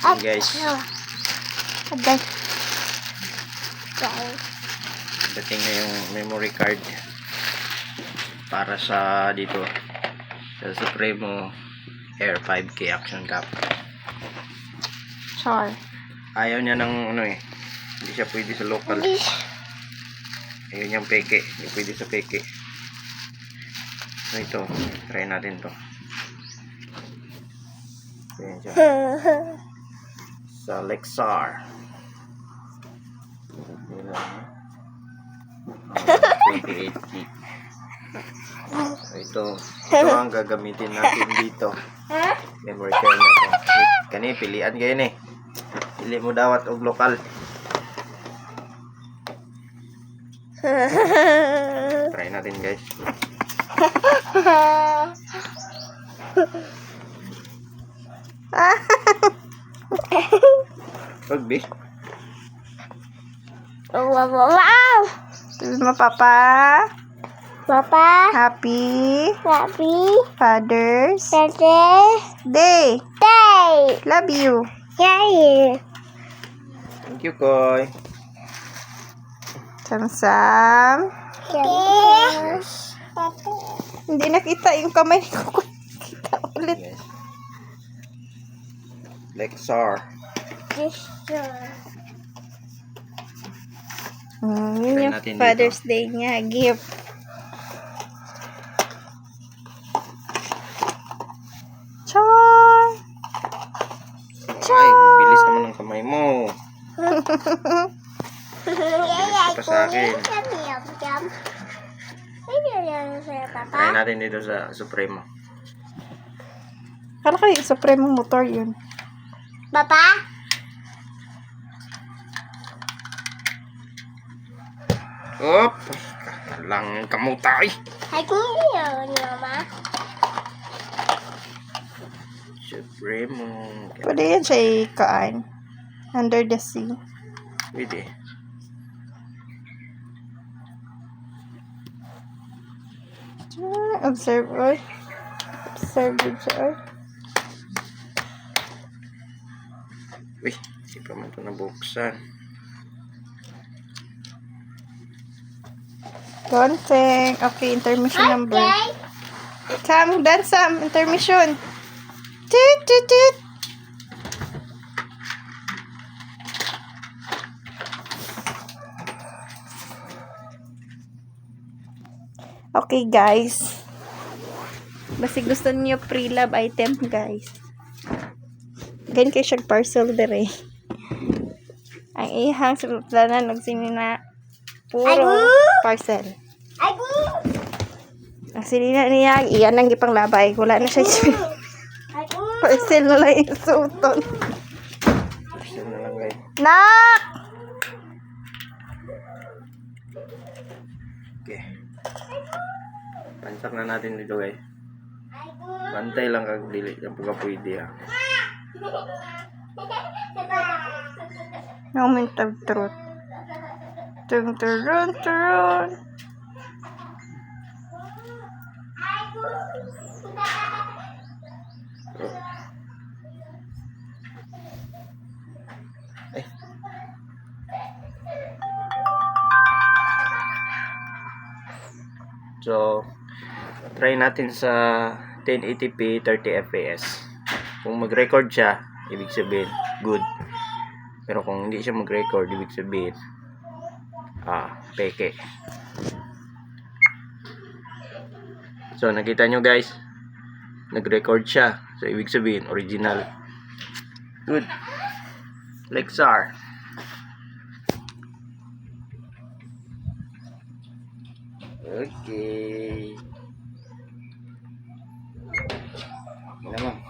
natin guys. Dating na yung memory card para sa dito sa Supremo Air 5K Action Cap. Sure. Ayaw niya ng ano eh, hindi siya pwede sa local. Ayun yung peke, hindi pwede sa peke. So ito, try natin to. Ayan siya. Sa Lexar. Ayan lang. 28 gig. So ito ang gagamitin natin dito. Memory card na to. Kani pilian gayon eh. Pili mo dawat og lokal. Try natin guys. Pagbi. Wow! Sabi mo, Papa. Papa, Happy happy Father's birthday Day. day! Love you. Yay! Thank you, Koy. Samsam. Yes. Hindi nakita yung kamay ko. Kita ulit. Yes. Lexar. Yun Try yung natin Father's dito. Day niya. Gift. Char! Ay, mabilis naman ang kamay mo. Mabilis pa sa akin. Try natin dito sa Supremo. Kala ko yung Supremo motor yun. Papa, Op! Kakalang kamutay. aku ni mama. Supremo. Pwede yan siya ikaan. Under the sea. Pwede. Observe oy. Observe din siya oy. Uy, hindi pa man ito nabuksan. Dancing. Okay, intermission number. Okay. Sam, dance Sam. Intermission. Toot, toot, toot. Okay, guys. Basta gusto niyo pre-love item, guys. Ganyan kayo siya parcel dire. Ang ihang sa planan nagsinina puro parcel. Aku. Ang sinina niya, iyan ang gipang labay. Wala na siya. Aku. Parcel na lang yung suton. Gusto na lang guys. Nak! Okay. Pansak na natin dito guys. Bantay lang kag dili. Yan po ka pwede ha. Moment of truth. Tung turun turun. Ay. So, try natin sa 1080p 30 fps. Kung mag-record siya, ibig sabihin, good. Pero kung hindi siya mag-record, ibig sabihin, peke. So, nakita nyo guys, nag-record siya. So, ibig sabihin, original. Good. Lexar. Okay. Okay naman.